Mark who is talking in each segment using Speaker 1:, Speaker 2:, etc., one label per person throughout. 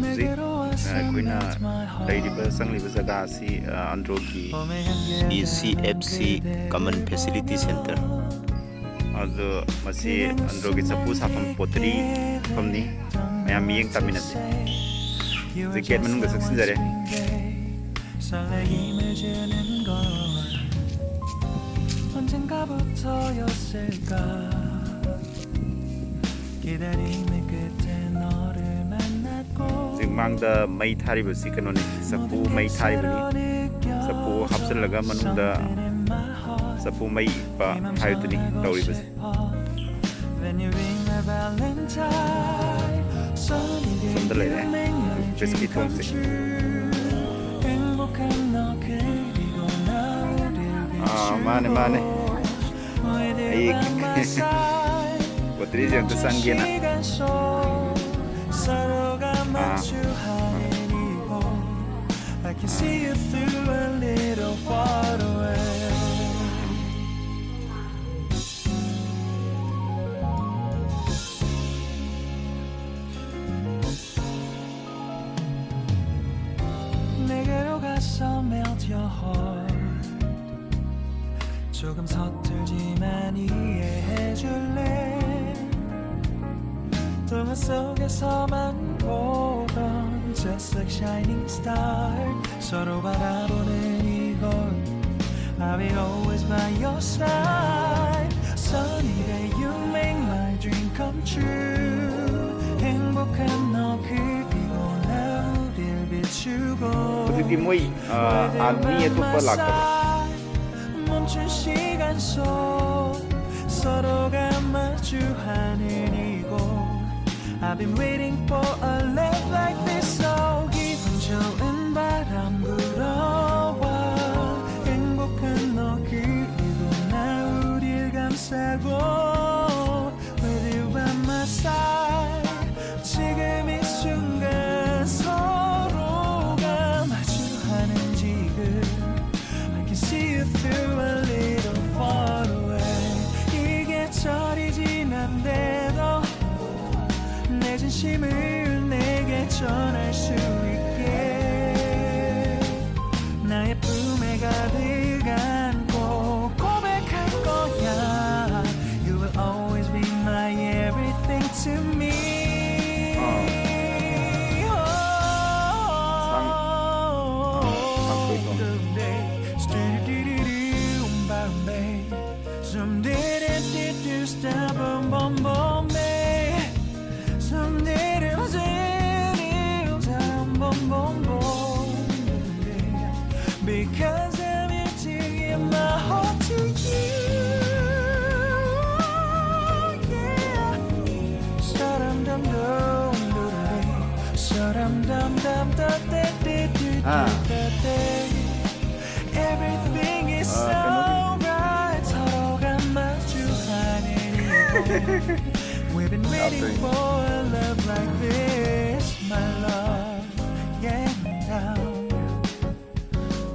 Speaker 1: ꯍꯧꯖꯤꯛ ꯑꯩꯈꯣꯏꯅ ꯂꯩꯔꯤꯕ ꯆꯪꯂꯤꯕ ꯖꯒꯥꯁꯤ ꯑꯟꯗ꯭ꯔꯣꯒꯤ
Speaker 2: ECFC Common Facility Center.
Speaker 1: ꯑꯗꯣ ꯃꯁꯤ ꯑꯟꯗ꯭ꯔꯣꯒꯤ ꯆꯐꯨ ꯁꯥꯐꯝ ꯄꯣꯠꯇꯔꯤ ꯃꯐꯝꯅꯤ. ꯃꯌꯥꯝ ꯃꯤꯠꯌꯦꯡ ꯇꯥꯃꯤꯟꯅꯁꯤ. ꯍꯧꯖꯤꯛ ꯒꯦꯠ ꯃꯅꯨꯡꯗ ꯆꯪꯁꯤꯟꯖꯔꯦ.
Speaker 3: 언젠가부터였을까 기다림의 끝에 너를 만났고
Speaker 1: 지금 망다 mei 타리버시 그노네. 사푸 mei 타리버니. 사푸 합슬라가 마눈다 사푸 mei 바 타이드니 타오리버시. 손들레네. 비스킷 통세. Mana mana ay putri yang tersangkin
Speaker 3: 내게로 가서 melt your heart 조금 서툴지만 이해해줄래 동화 속에서만 보던 Just like shining star 서로 바라보는 이곳 I'll be always by your side Sunny day you make my dream come true 행복한 너 그리고 나 우릴 비추고
Speaker 1: putri timoi admi itu pelakar.
Speaker 3: 멈춘 시간 속 서로가 마주하는 이곳 I've been waiting for a love like this So 기분 좋은 바람 불어와 행복한 너 그리고 나 우릴 감싸고 With you by my side 지금 이 순간 서로가 마주하는 지금 I can see you through a little far away 이게 철이 지난데도 내 진심을 내게 전할 수 있게 나의 품에 가득 안고 고백할 거야 You will always be my everything to me Some didn't do stop boom boom babe Some didn't boom boom boom Because I'm emptying my heart to you Yeah Saram dum dum dum Saram dum dum da da da da da Everything is so We've been waiting for a love like this, my love. Yeah, down.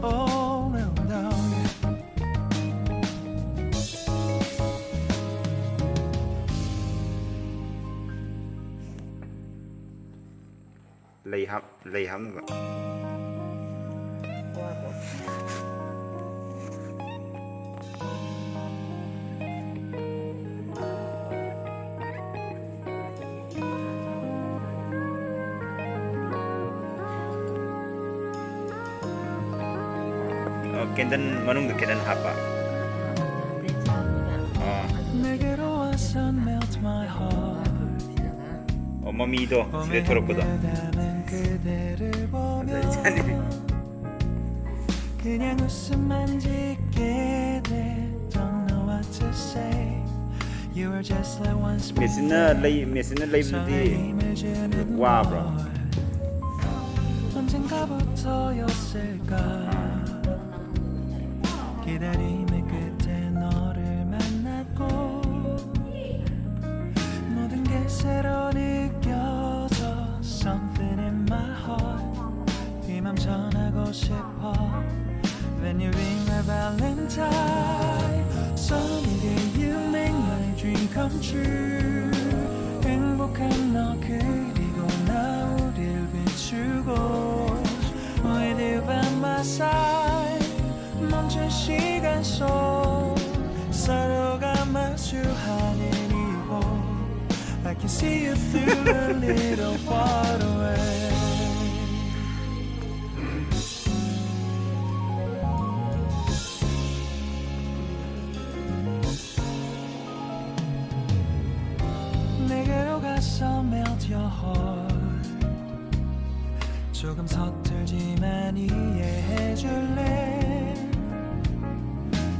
Speaker 3: Oh, no, down.
Speaker 1: Lay hắm nữa. Kendan manung kendan apa? Oh, mami itu sudah turun pada. Mesinnya lay berarti wah bro.
Speaker 3: 기다림의 끝에 너를 만났고 모든 게 새로 느껴져 Something in my heart 이 맘 전하고 싶어 When you ring my valentine Sunny day you make my dream come true 행복한 너 그리고 나 우릴 비추 can see you through a little far away. 내게로 가서 melt your heart. 조금 서툴지만 이해해줄래.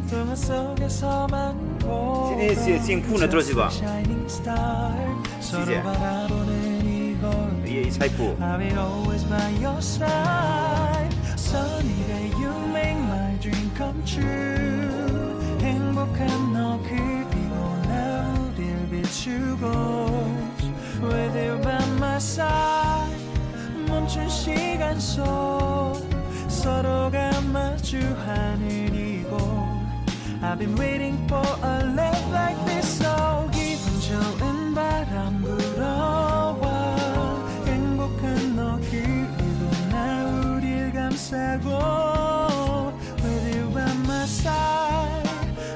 Speaker 3: 동화 속에서만 보던
Speaker 1: 今天是辛苦了，做是吧？
Speaker 3: shining star. 서로
Speaker 1: 이제.
Speaker 3: 바라보는 이곳.
Speaker 1: 이 사이프.
Speaker 3: I'll be always by your side. Sunny day, you make my dream come true. 행복한 너 그리고 나 우릴 비추고. With you by my side. 멈춘 시간 속 서로가 마주하는 이곳. I've been waiting for a love like this. So 기분 좋은 바람 불어와. 행복한 너 그리고 나 우릴 감싸고. With you by my side.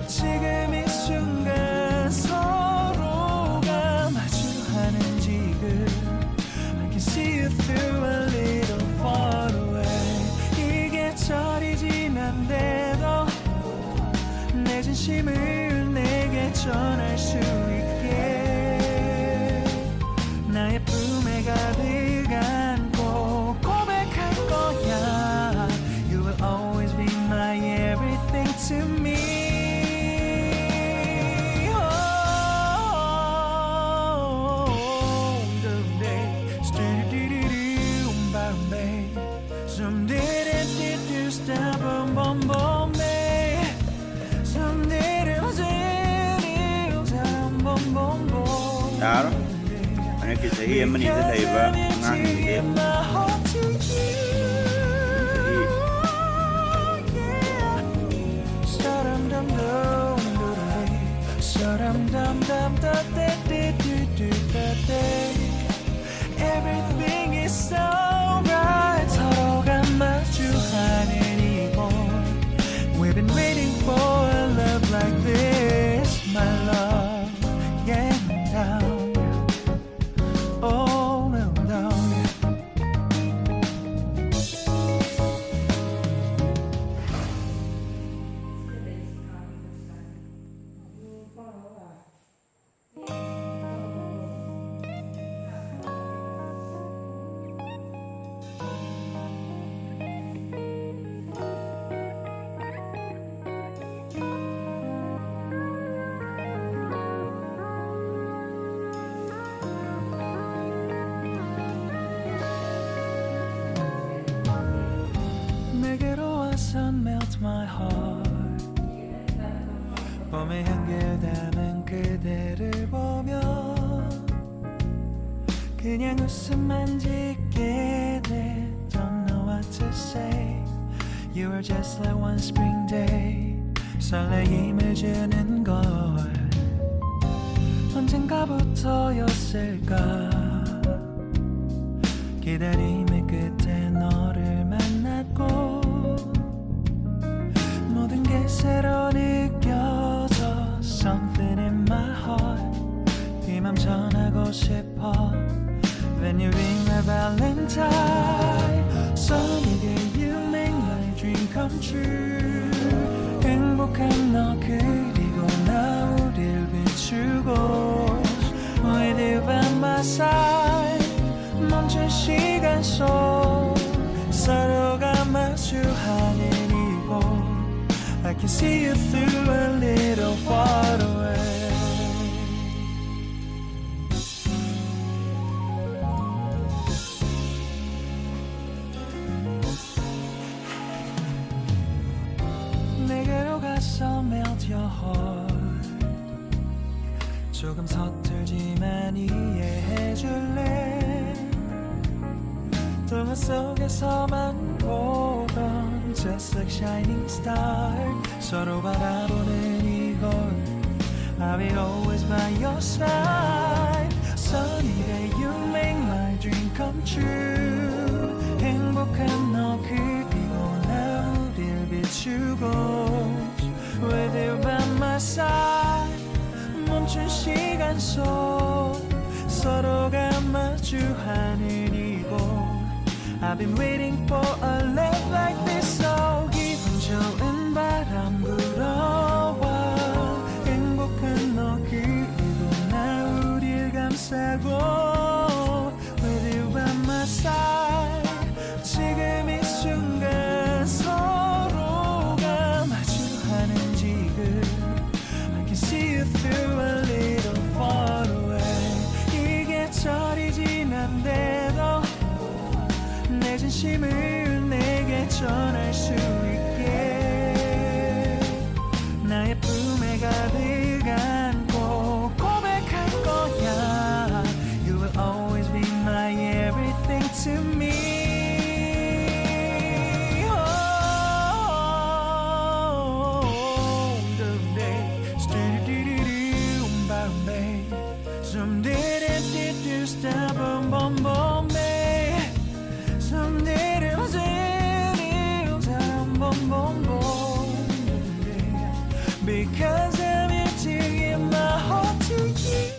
Speaker 3: 지금 이 순간 서로가 마주하는 지금. I can see you through a little far away. 이게 철이 지난데도 내 진심을 내게 전할 수 있게 나의 품에 가득 안고 고백할 거야. You will always be my everything to me.
Speaker 1: Đó. Anh kia sẽ em mình đi tới đây và ngang như thế.
Speaker 3: Everything is so right. 서로가 마주하는 이곳. We've been waiting for a love like this, my love. Yeah, down. Oh, no, no. 내게로 와서 melt my heart. 봄의 향기를 담은 그대를 보며 그냥 웃음만 짓게 돼. Don't know what to say. You were just like one spring day. 설레임을 주는 걸 언젠가부터였을까. 기다림의 끝에 너를 만났고 모든 게 새로 느껴져. Something in my heart. 이 맘 전하고 싶어. When you ring my valentine. Sunny day you make my dream come true. 행복한 너 그리고 나 우릴 비추고. With you by my side. 멈춘 시간 속 서로가 마주하는 이곳. I can see you through a little far away. 내게로 가서 melt your heart. 조금 서툴지만 이해해줄래. 동화 속에서만 보던 just like shining star. 서로 바라보는 이곳. I'll be always by your side. Sunny day you make my dream come true. 행복한 너 그리고 나 우릴 비추고. With you by my side. 멈춘 시간 속 서로가 마주하는 이곳 I've been waiting for a love like this so 기분 좋은 바람 불어와 행복한 너 그리고 나 우릴 감싸고 With you by my side 지금 이 순간 서로가 마주하는 지금 I can see you through a little far away 이게 철이 지난데도 내 진심을 내게 전할 수 있게 나의 품에 가득 안고 고백할 거야 You will always be my everything to me Some did it, did you stop, boom, boom, boom.